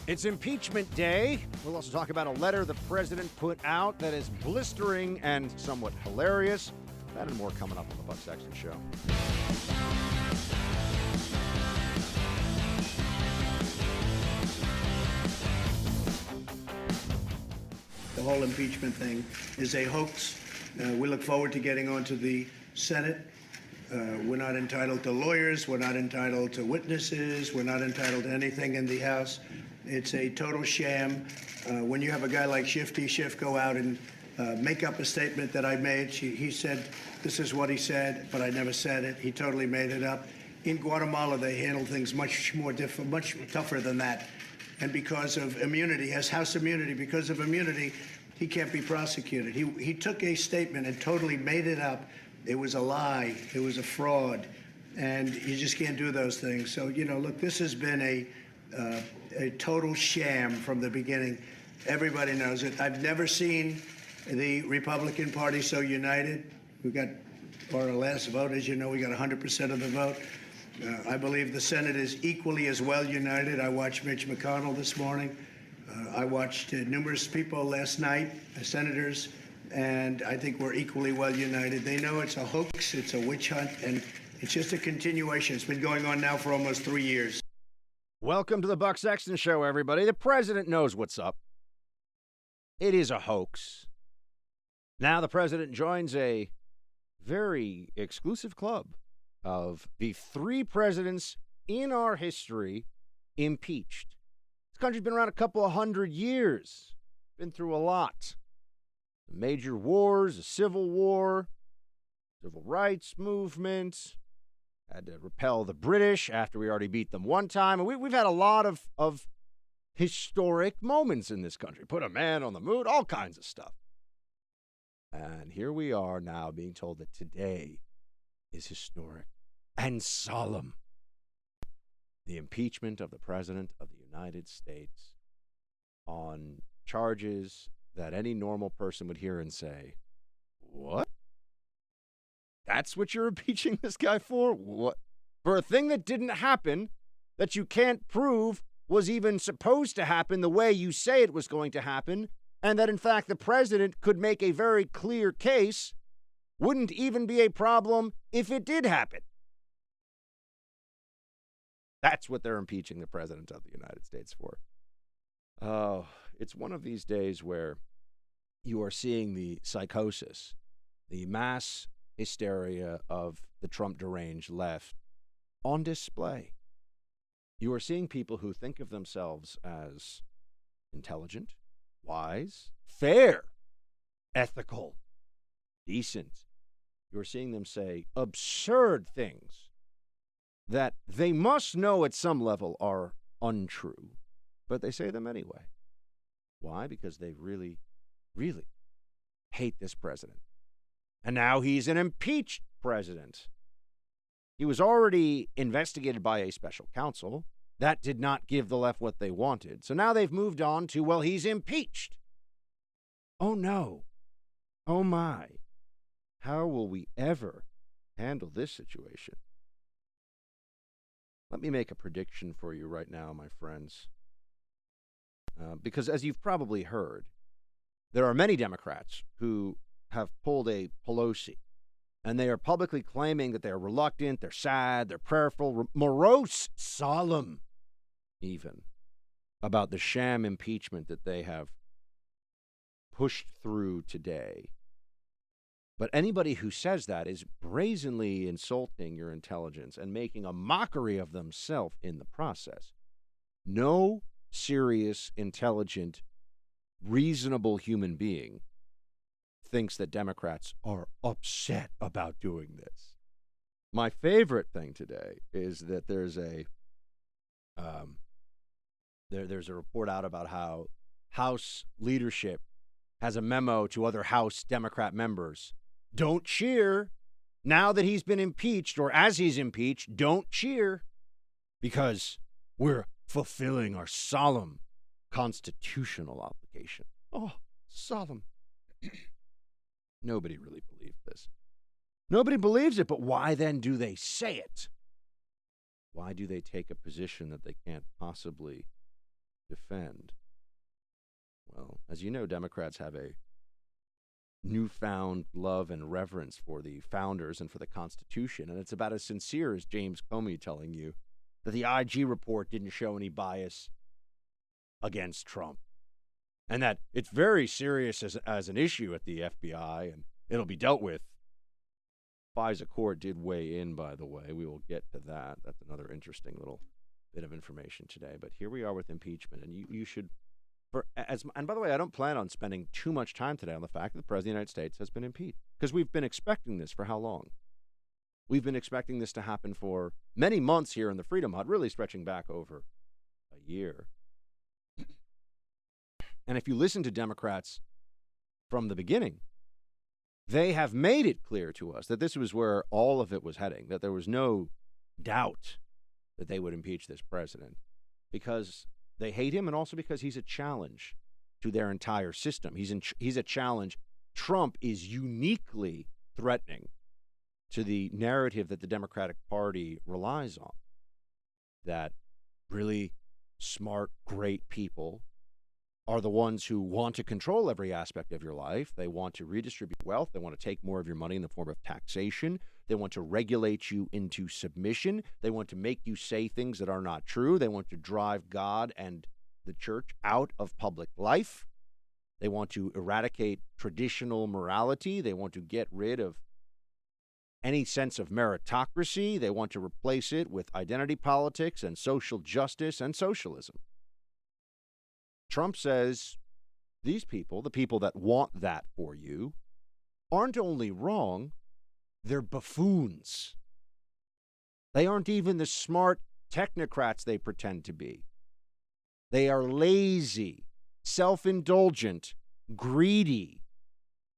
It's impeachment day. We'll also talk about a letter the president put out that is blistering and somewhat hilarious. That and more coming up on the Buck Sexton Show. The whole impeachment thing is a hoax. We look forward to getting onto the Senate. We're not entitled to lawyers. We're not entitled to witnesses. We're not entitled to anything in the House. It's a total sham. When you have a guy like Schiff go out and make up a statement that I made, he said, this is what he said, but I never said it. He totally made it up. In Guatemala, they handle things much tougher than that. And because of immunity, has House immunity, because of immunity, he can't be prosecuted. He took a statement and totally made it up. It was a lie. It was a fraud. And you just can't do those things. So, look, this has been a total sham from the beginning. Everybody knows it. I've never seen the Republican Party so united. We got, our last vote, as you know, we got 100% of the vote. I believe the Senate is equally as well united. I watched Mitch McConnell this morning. I watched numerous people last night, senators, and I think we're equally well united. They know it's a hoax, it's a witch hunt, and it's just a continuation. It's been going on now for almost 3 years. Welcome to the Buck Sexton Show, everybody. The president knows what's up. It is a hoax. Now the president joins a very exclusive club of the 3 presidents in our history impeached. This country's been around a couple of 100 years. Been through a lot. Major wars, a civil war, civil rights movement, had to repel the British after we already beat them one time. And we've had a lot of historic moments in this country. Put a man on the moon, all kinds of stuff. And here we are now being told that today is historic and solemn. The impeachment of the President of the United States on charges that any normal person would hear and say, what? That's what you're impeaching this guy for? What? For a thing that didn't happen, that you can't prove was even supposed to happen the way you say it was going to happen, and that in fact the president could make a very clear case, wouldn't even be a problem if it did happen. That's what they're impeaching the president of the United States for. Oh, it's one of these days where you are seeing the psychosis, the mass hysteria of the Trump deranged left on display. You are seeing people who think of themselves as intelligent, wise, fair, ethical, decent. You are seeing them say absurd things that they must know at some level are untrue, but they say them anyway. Why? Because they really, really hate this president. And now he's an impeached president. He was already investigated by a special counsel. That did not give the left what they wanted. So now they've moved on to, well, he's impeached. Oh, no. Oh, my. How will we ever handle this situation? Let me make a prediction for you right now, my friends. Because as you've probably heard, there are many Democrats who have pulled a Pelosi, and they are publicly claiming that they're reluctant, they're sad, they're prayerful, morose, solemn, even, about the sham impeachment that they have pushed through today. But anybody who says that is brazenly insulting your intelligence and making a mockery of themselves in the process. No serious, intelligent, reasonable human being thinks that Democrats are upset about doing this. My favorite thing today is that there's a report out about how House leadership has a memo to other House Democrat members. Don't cheer now that he's been impeached, or as he's impeached, don't cheer, because we're fulfilling our solemn constitutional obligation. Oh, solemn. Nobody really believed this. Nobody believes it, but why then do they say it? Why do they take a position that they can't possibly defend. Well, as you know, Democrats have a newfound love and reverence for the founders and for the Constitution, and it's about as sincere as James Comey telling you that the IG report didn't show any bias against Trump, and that it's very serious as an issue at the FBI, and it'll be dealt with. FISA court did weigh in, by the way. We will get to that. That's another interesting little bit of information today. But here we are with impeachment, and you should... And by the way, I don't plan on spending too much time today on the fact that the President of the United States has been impeached, because we've been expecting this for how long? We've been expecting this to happen for many months here in the Freedom Hut, really stretching back over a year. And if you listen to Democrats from the beginning, they have made it clear to us that this was where all of it was heading, that there was no doubt that they would impeach this president, because they hate him, and also because he's a challenge to their entire system. He's a challenge. Trump is uniquely threatening to the narrative that the Democratic Party relies on, that really smart, great people are the ones who want to control every aspect of your life. They want to redistribute wealth. They want to take more of your money in the form of taxation. They want to regulate you into submission. They want to make you say things that are not true. They want to drive God and the church out of public life. They want to eradicate traditional morality. They want to get rid of any sense of meritocracy. They want to replace it with identity politics and social justice and socialism. Trump says these people, the people that want that for you, aren't only wrong, they're buffoons. They aren't even the smart technocrats they pretend to be. They are lazy, self-indulgent, greedy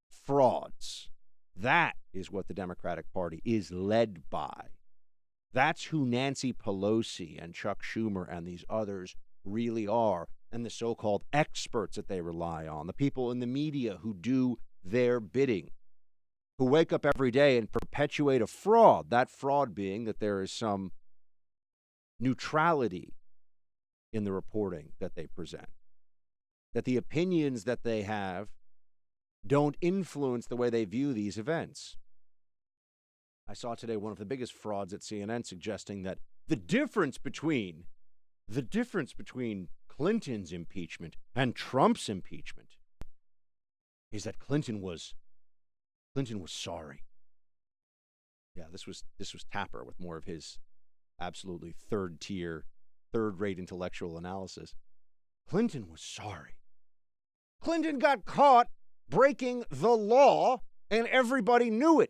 frauds. That is what the Democratic Party is led by. That's who Nancy Pelosi and Chuck Schumer and these others really are, and the so-called experts that they rely on, the people in the media who do their bidding, who wake up every day and perpetuate a fraud, that fraud being that there is some neutrality in the reporting that they present, that the opinions that they have don't influence the way they view these events. I saw today one of the biggest frauds at CNN suggesting that the difference between Clinton's impeachment and Trump's impeachment is that Clinton was sorry. Yeah, this was Tapper with more of his absolutely third-rate intellectual analysis. Clinton was sorry. Clinton got caught breaking the law, and everybody knew it.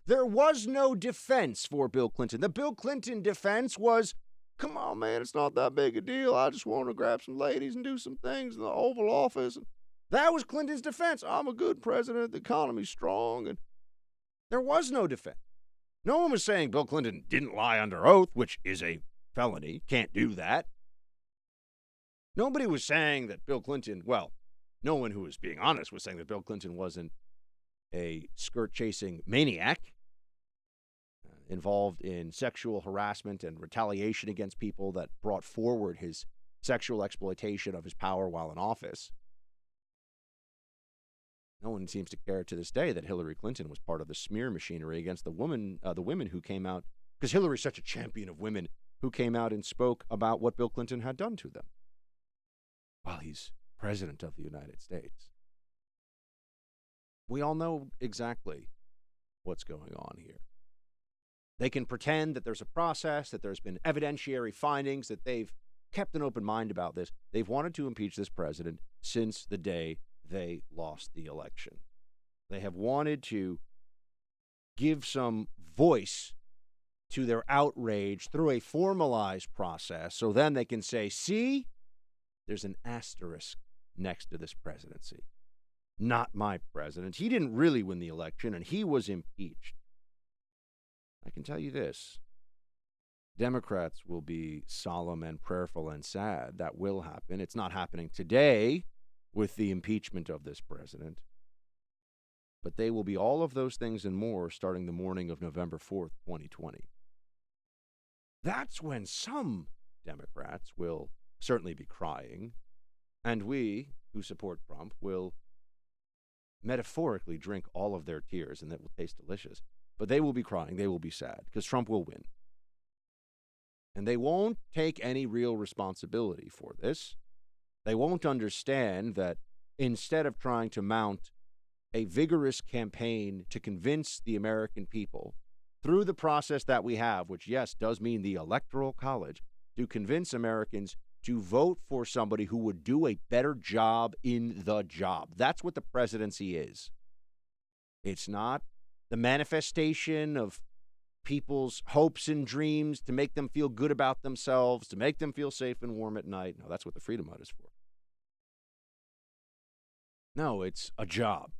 There was no defense for Bill Clinton. The Bill Clinton defense was, come on, man, it's not that big a deal. I just want to grab some ladies and do some things in the Oval Office. That was Clinton's defense. I'm a good president. The economy's strong. And there was no defense. No one was saying Bill Clinton didn't lie under oath, which is a felony. Can't do that. Nobody was saying that Bill Clinton, well, no one who was being honest was saying that Bill Clinton wasn't a skirt-chasing maniac involved in sexual harassment and retaliation against people that brought forward his sexual exploitation of his power while in office. No one seems to care to this day that Hillary Clinton was part of the smear machinery against the women who came out, because Hillary's such a champion of women, who came out and spoke about what Bill Clinton had done to them while he's president of the United States. We all know exactly what's going on here. They can pretend that there's a process, that there's been evidentiary findings, that they've kept an open mind about this. They've wanted to impeach this president since the day they lost the election. They have wanted to give some voice to their outrage through a formalized process, so then they can say, see, there's an asterisk next to this presidency. Not my president. He didn't really win the election, and he was impeached. I can tell you this. Democrats will be solemn and prayerful and sad. That will happen. It's not happening today with the impeachment of this president. But they will be all of those things and more starting the morning of November 4th, 2020. That's when some Democrats will certainly be crying. And we, who support Trump, will metaphorically drink all of their tears, and that will taste delicious. But they will be crying. They will be sad because Trump will win. And they won't take any real responsibility for this. They won't understand that instead of trying to mount a vigorous campaign to convince the American people through the process that we have, which, yes, does mean the Electoral College, to convince Americans to vote for somebody who would do a better job in the job. That's what the presidency is. It's not the manifestation of people's hopes and dreams to make them feel good about themselves, to make them feel safe and warm at night. No, that's what the Freedom Hut is for. No, it's a job.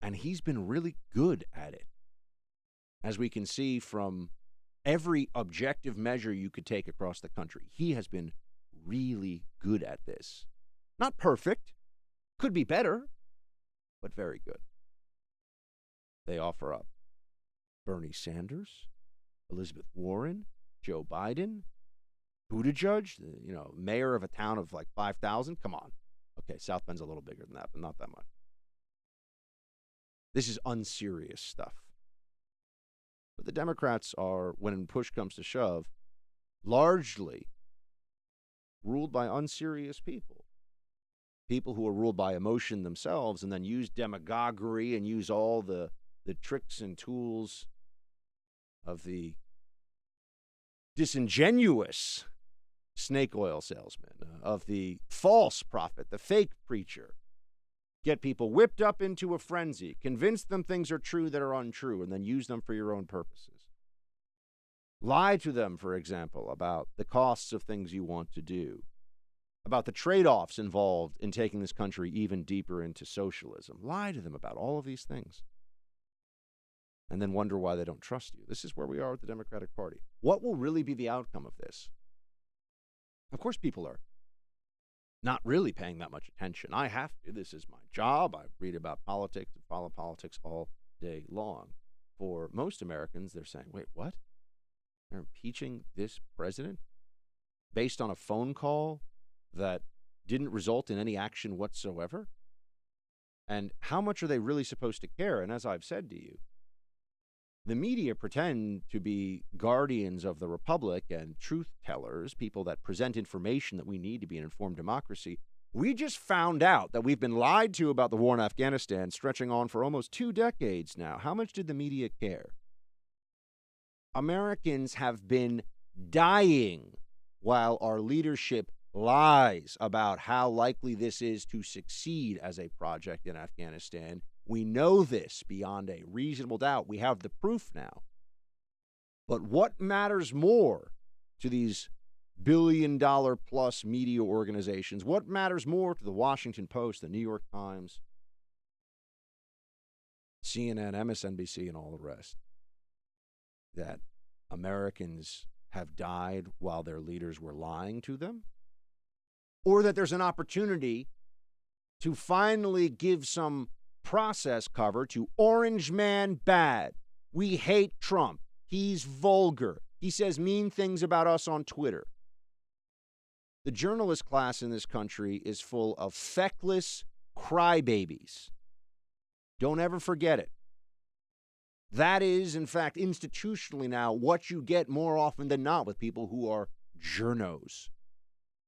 And he's been really good at it. As we can see from every objective measure you could take across the country, he has been really good at this. Not perfect. Could be better, but very good. They offer up Bernie Sanders, Elizabeth Warren, Joe Biden, Buttigieg, mayor of a town of like 5,000. Come on. Okay, South Bend's a little bigger than that, but not that much. This is unserious stuff. But the Democrats are, when push comes to shove, largely ruled by unserious people. People who are ruled by emotion themselves and then use demagoguery and use all the tricks and tools of the disingenuous snake oil salesman, of the false prophet, the fake preacher. Get people whipped up into a frenzy, convince them things are true that are untrue, and then use them for your own purposes. Lie to them, for example, about the costs of things you want to do, about the trade-offs involved in taking this country even deeper into socialism. Lie to them about all of these things, and then wonder why they don't trust you. This is where we are with the Democratic Party. What will really be the outcome of this? Of course, people are not really paying that much attention. I have to. This is my job. I read about politics and follow politics all day long. For most Americans, they're saying, wait, what? They're impeaching this president based on a phone call that didn't result in any action whatsoever? And how much are they really supposed to care? And as I've said to you, the media pretend to be guardians of the republic and truth tellers, people that present information that we need to be an informed democracy. We just found out that we've been lied to about the war in Afghanistan, stretching on for almost 2 decades now. How much did the media care? Americans have been dying while our leadership lies about how likely this is to succeed as a project in Afghanistan. We know this beyond a reasonable doubt. We have the proof now. But what matters more to these billion-dollar-plus media organizations? What matters more to the Washington Post, the New York Times, CNN, MSNBC, and all the rest? That Americans have died while their leaders were lying to them? Or that there's an opportunity to finally give some process cover to Orange Man Bad. We hate Trump. He's vulgar. He says mean things about us on Twitter. The journalist class in this country is full of feckless crybabies. Don't ever forget it. That is, in fact, institutionally now what you get more often than not with people who are journos.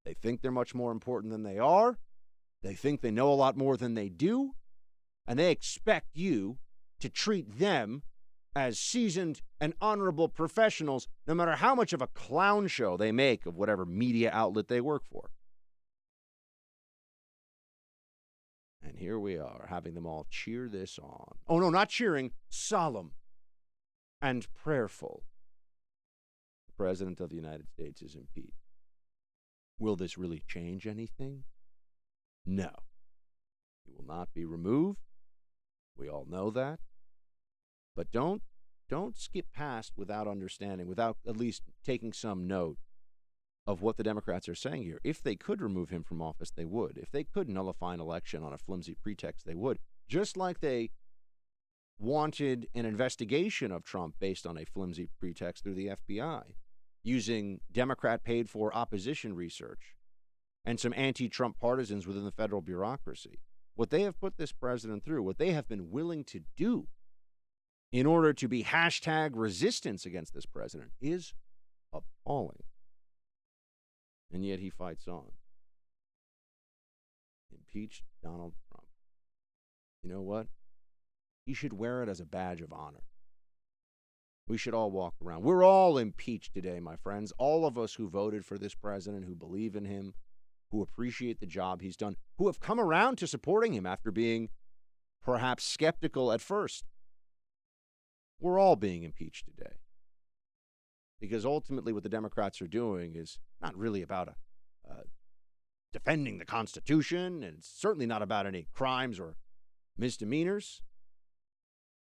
They think they're much more important than they are. They think they know a lot more than they do. And they expect you to treat them as seasoned and honorable professionals, no matter how much of a clown show they make of whatever media outlet they work for. And here we are, having them all cheer this on. Oh, no, not cheering, solemn and prayerful. The President of the United States is impeached. Will this really change anything? No. He will not be removed. We all know that. But don't skip past without understanding, without at least taking some note of what the Democrats are saying here. If they could remove him from office, they would. If they could nullify an election on a flimsy pretext, they would. Just like they wanted an investigation of Trump based on a flimsy pretext through the FBI, using Democrat-paid-for opposition research and some anti-Trump partisans within the federal bureaucracy. What they have put this president through, what they have been willing to do in order to be hashtag resistance against this president is appalling. And yet he fights on. Impeach Donald Trump. You know what? He should wear it as a badge of honor. We should all walk around. We're all impeached today, my friends. All of us who voted for this president, who believe in him, who appreciate the job he's done, who have come around to supporting him after being perhaps skeptical at first. We're all being impeached today. Because ultimately what the Democrats are doing is not really about defending the Constitution, and it's certainly not about any crimes or misdemeanors.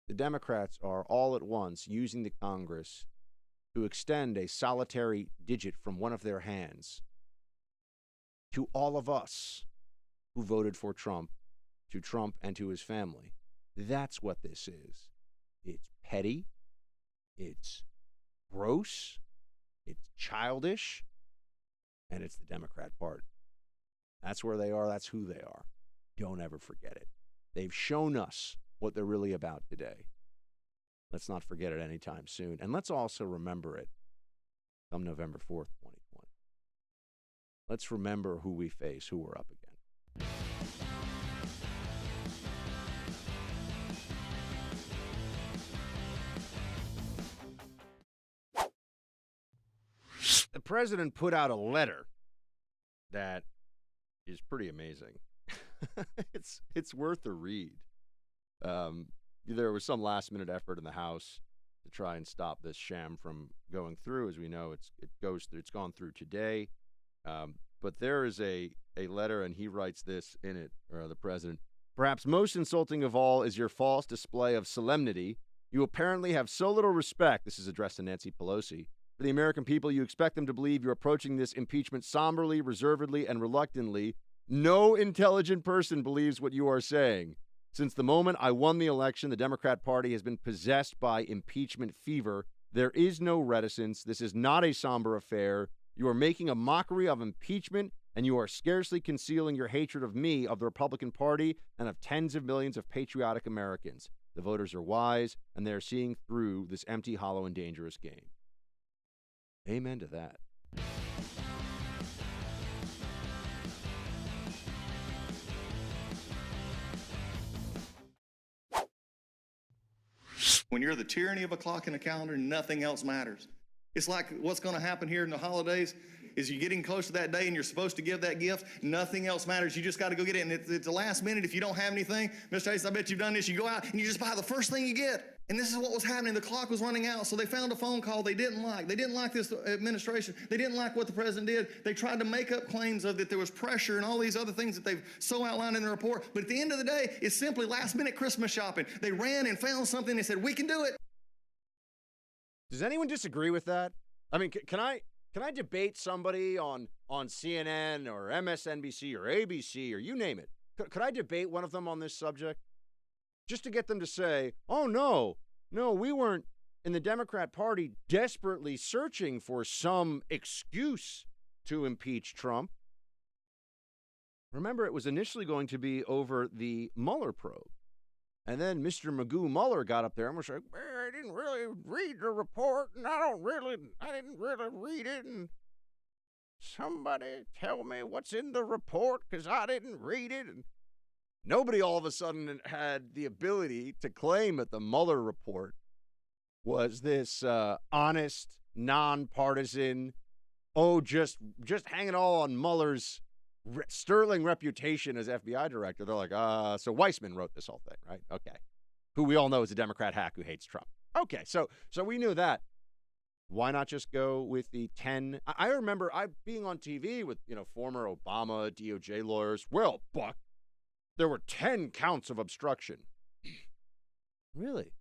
The Democrats are all at once using the Congress to extend a solitary digit from one of their hands to all of us who voted for Trump, to Trump and to his family. That's what this is. It's petty. It's gross. It's childish. And it's the Democrat Party. That's where they are. That's who they are. Don't ever forget it. They've shown us what they're really about today. Let's not forget it anytime soon. And let's also remember it come November 4th, 2020. Let's remember who we face, who we're up against. The president put out a letter that is pretty amazing. It's worth a read. There was some last-minute effort in the House to try and stop this sham from going through. As we know, it's gone through today. But there is a letter, and he writes this in it, the president. Perhaps most insulting of all is your false display of solemnity. You apparently have so little respect, this is addressed to Nancy Pelosi, for the American people. You expect them to believe you're approaching this impeachment somberly, reservedly, and reluctantly. No intelligent person believes what you are saying. Since the moment I won the election, the Democrat Party has been possessed by impeachment fever. There is no reticence. This is not a somber affair. You are making a mockery of impeachment, and you are scarcely concealing your hatred of me, of the Republican Party, and of tens of millions of patriotic Americans. The voters are wise, and they are seeing through this empty, hollow, and dangerous game. Amen to that. When you're the tyranny of a clock and a calendar, nothing else matters. It's like what's going to happen here in the holidays is you're getting close to that day and you're supposed to give that gift. Nothing else matters. You just got to go get it. And it's the last minute. If you don't have anything, Mr. Ace, I bet you've done this. You go out and you just buy the first thing you get. And this is what was happening. The clock was running out. So they found a phone call they didn't like. They didn't like this administration. They didn't like what the president did. They tried to make up claims of that there was pressure and all these other things that they've so outlined in the report. But at the end of the day, it's simply last minute Christmas shopping. They ran and found something. They said, we can do it. Does anyone disagree with that? I mean, can I debate somebody on CNN or MSNBC or ABC or you name it? Could I debate one of them on this subject? Just to get them to say, oh, no, we weren't in the Democrat Party desperately searching for some excuse to impeach Trump. Remember, it was initially going to be over the Mueller probe. And then Mr. Magoo Mueller got up there and was like, I didn't really read the report, and I didn't really read it, and somebody tell me what's in the report, because I didn't read it. And nobody all of a sudden had the ability to claim that the Mueller report was this honest, nonpartisan, just hanging all on Mueller's sterling reputation as FBI director. They're like, so Weissman wrote this whole thing, right? Okay. Who we all know is a Democrat hack who hates Trump. Okay, so we knew that. Why not just go with the 10? I remember being on TV with, former Obama DOJ lawyers. Well, Buck, there were 10 counts of obstruction. Really?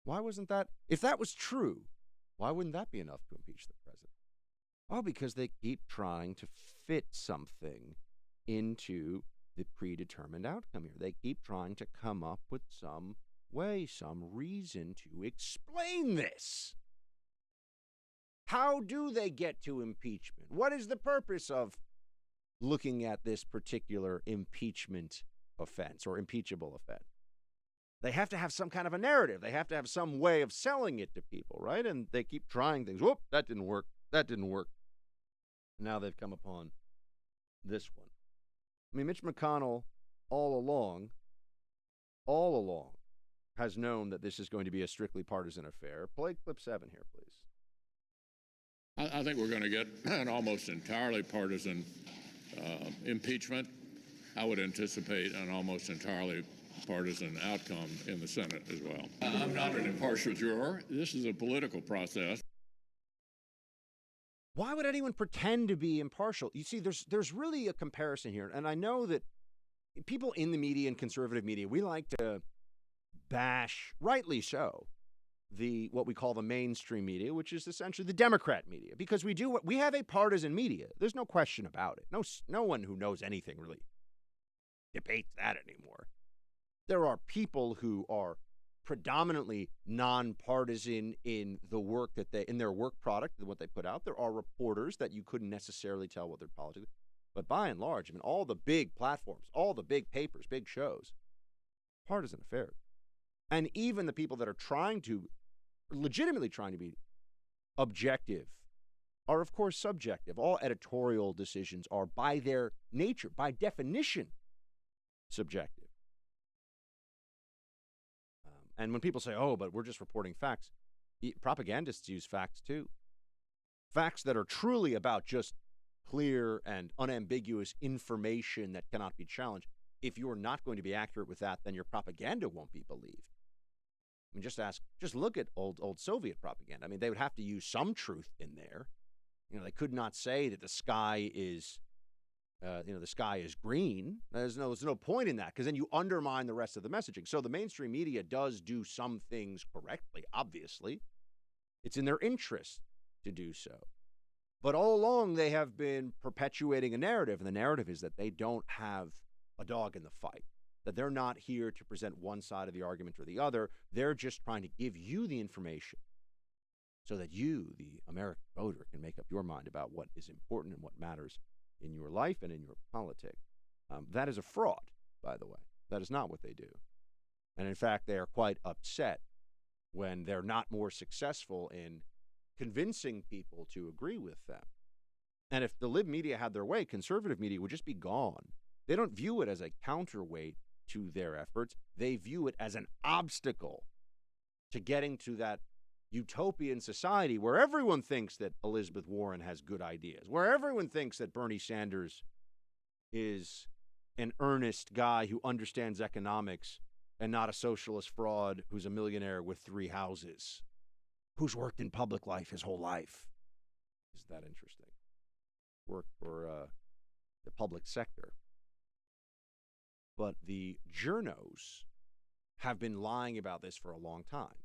Why wasn't that? If that was true, why wouldn't that be enough to impeach the president? Oh, because they keep trying to fit something into the predetermined outcome here. They keep trying to come up with some way, some reason to explain this. How do they get to impeachment? What is the purpose of looking at this particular impeachment offense or impeachable offense. They have to have some kind of a narrative. They have to have some way of selling it to people, right? And they keep trying things. Whoop, that didn't work. That didn't work. Now they've come upon this one. I mean, Mitch McConnell all along, has known that this is going to be a strictly partisan affair. Play clip 7 here, please. I think we're going to get an almost entirely partisan impeachment. I would anticipate an almost entirely partisan outcome in the Senate as well. I'm not an impartial juror. This is a political process. Why would anyone pretend to be impartial? You see, there's really a comparison here. And I know that people in the media and conservative media, we like to bash, rightly so, what we call the mainstream media, which is essentially the Democrat media, because we have a partisan media. There's no question about it. No one who knows anything really debates that anymore. There are people who are predominantly nonpartisan in the work in their work product and what they put out. There are reporters that you couldn't necessarily tell what their politics, but by and large, I mean, all the big platforms, all the big papers, big shows, partisan affairs. And even the people that are legitimately trying to be objective are, of course, subjective. All editorial decisions are, by their nature, by definition, subjective. And when people say, oh, but we're just reporting facts, propagandists use facts too. Facts that are truly about just clear and unambiguous information that cannot be challenged. If you're not going to be accurate with that, then your propaganda won't be believed. I mean, just look at old Soviet propaganda. I mean, they would have to use some truth in there. You know, they could not say that the sky is green. There's no point in that, because then you undermine the rest of the messaging. So the mainstream media does do some things correctly, obviously. It's in their interest to do so. But all along, they have been perpetuating a narrative, and the narrative is that they don't have a dog in the fight, that they're not here to present one side of the argument or the other. They're just trying to give you the information so that you, the American voter, can make up your mind about what is important and what matters in your life and in your politics. That is a fraud, by the way. That is not what they do. And in fact, they are quite upset when they're not more successful in convincing people to agree with them. And if the lib media had their way, conservative media would just be gone. They don't view it as a counterweight to their efforts. They view it as an obstacle to getting to that utopian society where everyone thinks that Elizabeth Warren has good ideas, where everyone thinks that Bernie Sanders is an earnest guy who understands economics and not a socialist fraud who's a millionaire with 3 houses, who's worked in public life his whole life. Isn't that interesting? Worked for the public sector. But the journos have been lying about this for a long time.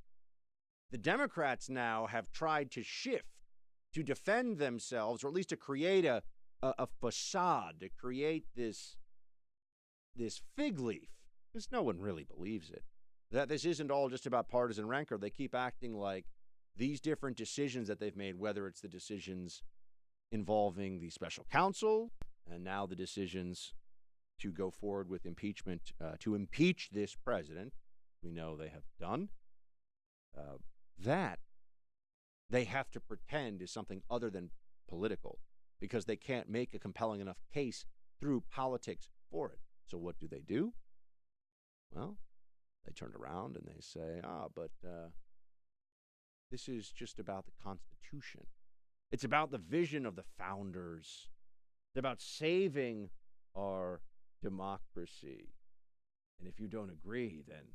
The Democrats now have tried to shift to defend themselves, or at least to create a facade, to create this fig leaf, because no one really believes it, that this isn't all just about partisan rancor. They keep acting like these different decisions that they've made, whether it's the decisions involving the special counsel and now the decisions to go forward with impeachment, to impeach this president, we know they have done, that they have to pretend is something other than political, because they can't make a compelling enough case through politics for it. So what do? Well, they turn around and they say, but this is just about the Constitution. It's about the vision of the founders. It's about saving our democracy. And if you don't agree, then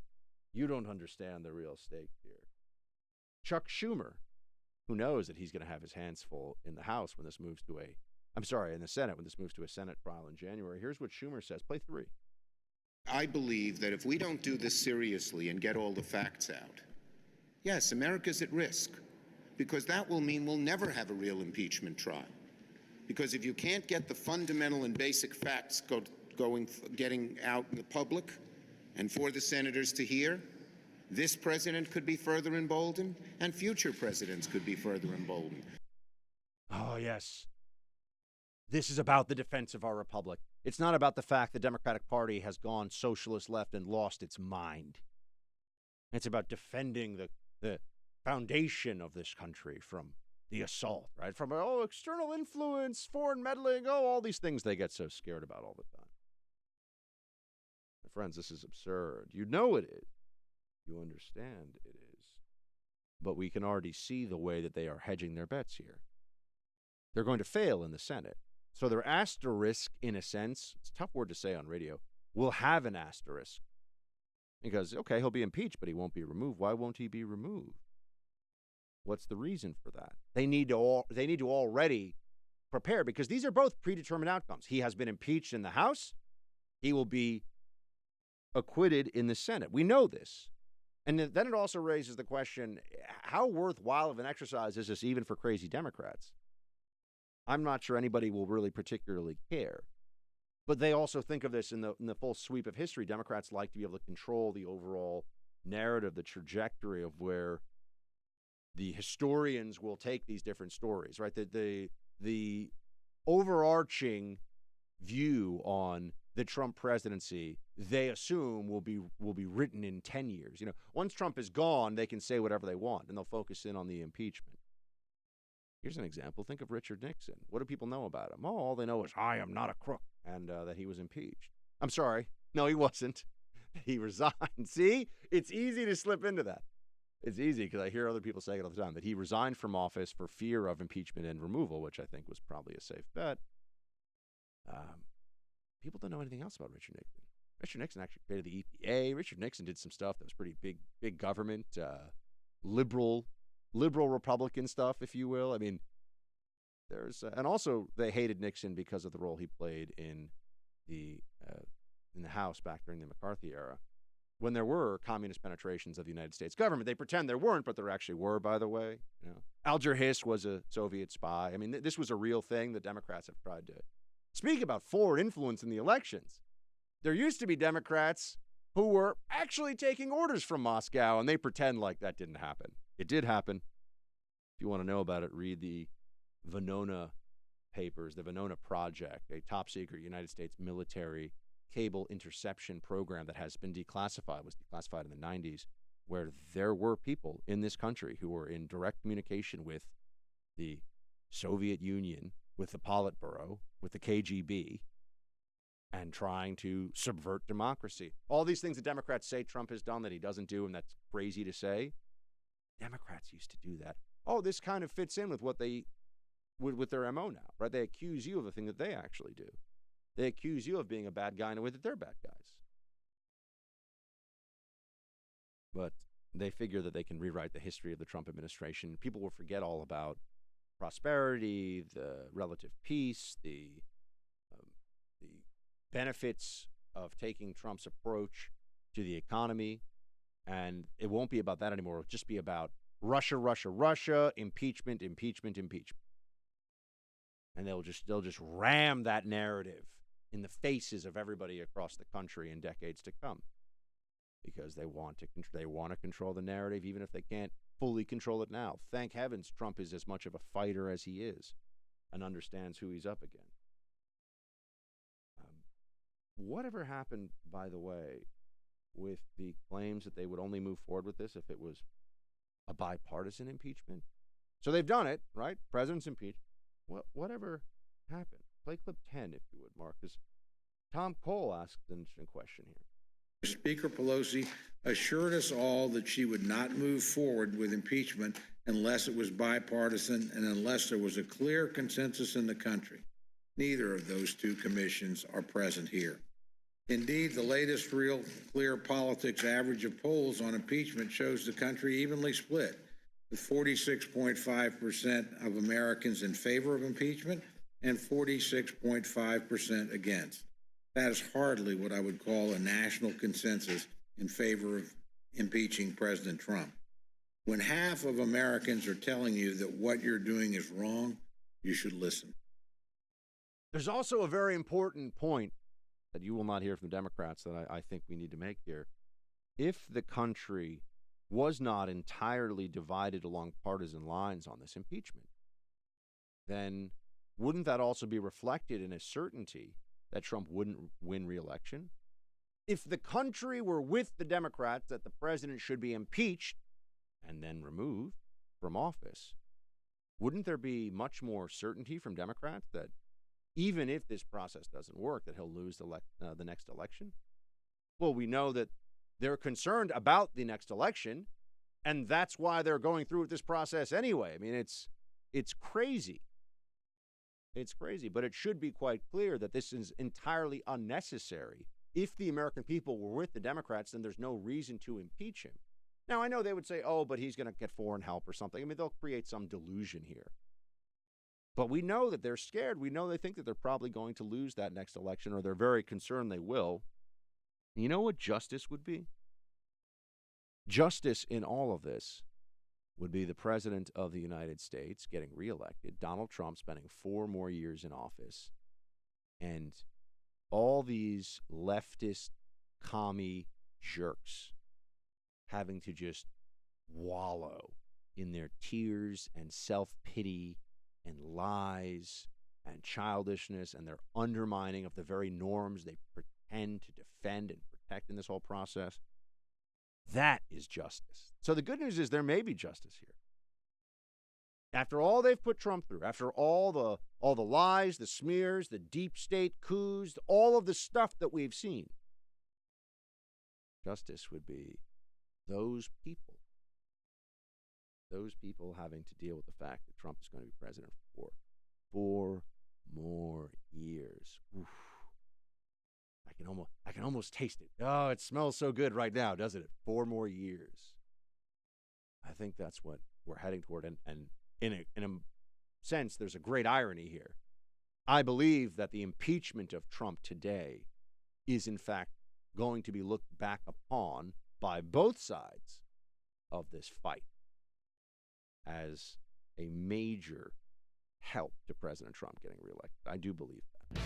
you don't understand the real stake here. Chuck Schumer, who knows that he's going to have his hands full in the House when this moves to in the Senate when this moves to a Senate trial in January. Here's what Schumer says. Play 3. I believe that if we don't do this seriously and get all the facts out, yes, America's at risk, because that will mean we'll never have a real impeachment trial. Because if you can't get the fundamental and basic facts getting out in the public and for the senators to hear, this president could be further emboldened, and future presidents could be further emboldened. Oh, yes. this is about the defense of our republic. It's not about the fact the Democratic Party has gone socialist left and lost its mind. It's about defending the foundation of this country from the assault, right? From, external influence, foreign meddling, all these things they get so scared about all the time. My friends, this is absurd. You know it is. You understand it is. But we can already see the way that they are hedging their bets here. They're going to fail in the Senate. So their asterisk, in a sense, it's a tough word to say on radio, will have an asterisk. Because, okay, he'll be impeached, but he won't be removed. Why won't he be removed? What's the reason for that? They need to already prepare, because these are both predetermined outcomes. He has been impeached in the House. He will be acquitted in the Senate. We know this. And then it also raises the question, how worthwhile of an exercise is this even for crazy Democrats? I'm not sure anybody will really particularly care. But they also think of this in the full sweep of history. Democrats like to be able to control the overall narrative, the trajectory of where the historians will take these different stories, right? The overarching view on the Trump presidency, they assume will be written in 10 years. Once Trump is gone, they can say whatever they want, and they'll focus in on the impeachment. Here's an example. Think of Richard Nixon. What do people know about him? All they know is, I am not a crook, and that he was impeached. I'm sorry. No, he wasn't. He resigned. See? It's easy to slip into that. It's easy because I hear other people saying it all the time, that he resigned from office for fear of impeachment and removal, which I think was probably a safe bet. People don't know anything else about Richard Nixon. Richard Nixon actually created the EPA. Richard Nixon did some stuff that was pretty big government, liberal Republican stuff, if you will. I mean, and also they hated Nixon because of the role he played in the House back during the McCarthy era, when there were communist penetrations of the United States government. They pretend there weren't, but there actually were, by the way. Alger Hiss was a Soviet spy. I mean, this was a real thing. The Democrats have tried to speak about foreign influence in the elections. There used to be Democrats who were actually taking orders from Moscow, and they pretend like that didn't happen. It did happen. If you want to know about it, read the Venona papers, the Venona Project, a top-secret United States military cable interception program that has been declassified, was declassified in the 90s, where there were people in this country who were in direct communication with the Soviet Union, with the Politburo, with the KGB, and trying to subvert democracy. All these things that Democrats say Trump has done that he doesn't do, and that's crazy to say. Democrats used to do that. This kind of fits in with what they with their MO now, right? They accuse you of the thing that they actually do. They accuse you of being a bad guy in a way that they're bad guys. But they figure that they can rewrite the history of the Trump administration. People will forget all about prosperity, the relative peace, the benefits of taking Trump's approach to the economy. And it won't be about that anymore. It'll just be about Russia, Russia, Russia, impeachment, impeachment, impeachment. And they'll just ram that narrative in the faces of everybody across the country in decades to come, because they want to control the narrative, even if they can't fully control it now. Thank heavens Trump is as much of a fighter as he is and understands who he's up against. Whatever happened, by the way, with the claims that they would only move forward with this if it was a bipartisan impeachment? So they've done it, right? President's impeached. Whatever happened? Play clip 10, if you would, Marcus. Tom Cole asked an interesting question here. Speaker Pelosi assured us all that she would not move forward with impeachment unless it was bipartisan and unless there was a clear consensus in the country. Neither of those two commissions are present here. Indeed, the latest Real Clear Politics average of polls on impeachment shows the country evenly split, with 46.5% of Americans in favor of impeachment and 46.5% against. That is hardly what I would call a national consensus in favor of impeaching President Trump. When half of Americans are telling you that what you're doing is wrong, you should listen. There's also a very important point that you will not hear from Democrats that I think we need to make here. If the country was not entirely divided along partisan lines on this impeachment, then wouldn't that also be reflected in a certainty that Trump wouldn't win re-election? If the country were with the Democrats that the president should be impeached and then removed from office, wouldn't there be much more certainty from Democrats that even if this process doesn't work, that he'll lose the next election? Well, we know that they're concerned about the next election, and that's why they're going through with this process anyway. I mean, it's crazy. It's crazy, but it should be quite clear that this is entirely unnecessary. If the American people were with the Democrats, then there's no reason to impeach him. Now, I know they would say, oh, but he's going to get foreign help or something. I mean, they'll create some delusion here. But we know that they're scared. We know they think that they're probably going to lose that next election, or they're very concerned they will. You know what justice would be? Justice in all of this would be the President of the United States getting reelected, Donald Trump spending 4 more years in office, and all these leftist commie jerks having to just wallow in their tears and self-pity and lies and childishness and their undermining of the very norms they pretend to defend and protect in this whole process. That is justice. So the good news is there may be justice here. After all they've put Trump through, after all the lies, the smears, the deep state coups, all of the stuff that we've seen, justice would be those people having to deal with the fact that Trump is going to be president for 4 more years. Oof. I can almost taste it. Oh, it smells so good right now, doesn't it? 4 more years. I think that's what we're heading toward. And in a sense, there's a great irony here. I believe that the impeachment of Trump today is, in fact, going to be looked back upon by both sides of this fight as a major help to President Trump getting reelected. I do believe that.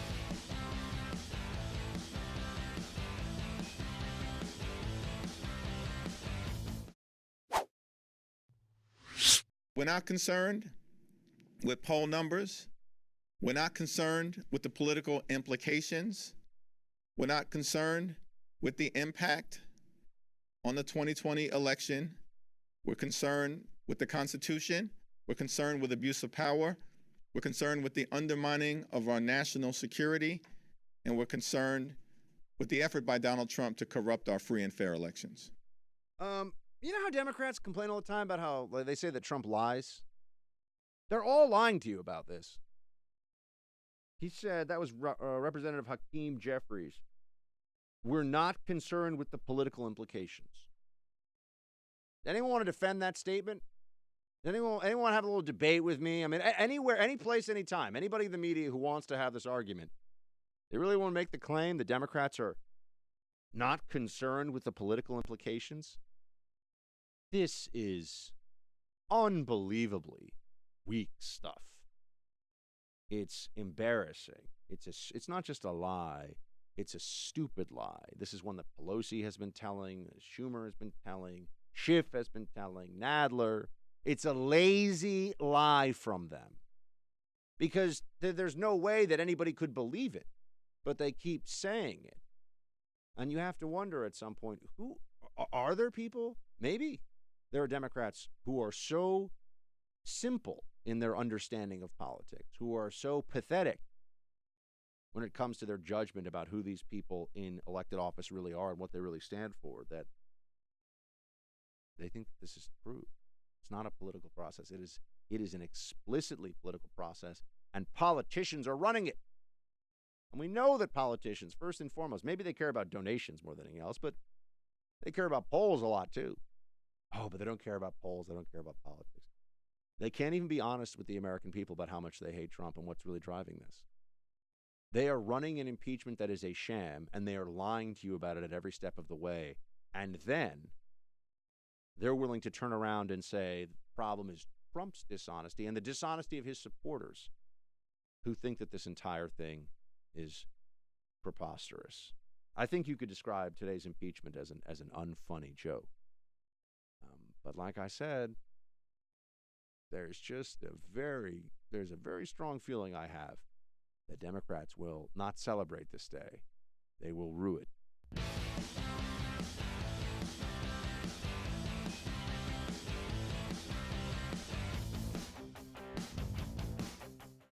We're not concerned with poll numbers. We're not concerned with the political implications. We're not concerned with the impact on the 2020 election. We're concerned with the Constitution. We're concerned with abuse of power. We're concerned with the undermining of our national security. And we're concerned with the effort by Donald Trump to corrupt our free and fair elections. You know how Democrats complain all the time about how they say that Trump lies? They're all lying to you about this. He said, that was Representative Hakeem Jeffries, we're not concerned with the political implications. Anyone want to defend that statement? Anyone have a little debate with me? I mean, anywhere, any place, anytime. Anybody in the media who wants to have this argument, they really want to make the claim the Democrats are not concerned with the political implications? This is unbelievably weak stuff. It's embarrassing. It's not just a lie. It's a stupid lie. This is one that Pelosi has been telling, Schumer has been telling, Schiff has been telling, Nadler. It's a lazy lie from them because there's no way that anybody could believe it, but they keep saying it. And you have to wonder at some point, who are there people? Maybe there are Democrats who are so simple in their understanding of politics, who are so pathetic when it comes to their judgment about who these people in elected office really are and what they really stand for, that they think that this is true. It's not a political process. It is an explicitly political process, and politicians are running it. And we know that politicians, first and foremost, maybe they care about donations more than anything else, but they care about polls a lot too. Oh, but they don't care about polls. They don't care about politics. They can't even be honest with the American people about how much they hate Trump and what's really driving this. They are running an impeachment that is a sham, and they are lying to you about it at every step of the way. And then they're willing to turn around and say the problem is Trump's dishonesty and the dishonesty of his supporters who think that this entire thing is preposterous. I think you could describe today's impeachment as an unfunny joke. But like I said, there's a very strong feeling I have that Democrats will not celebrate this day. They will rue it.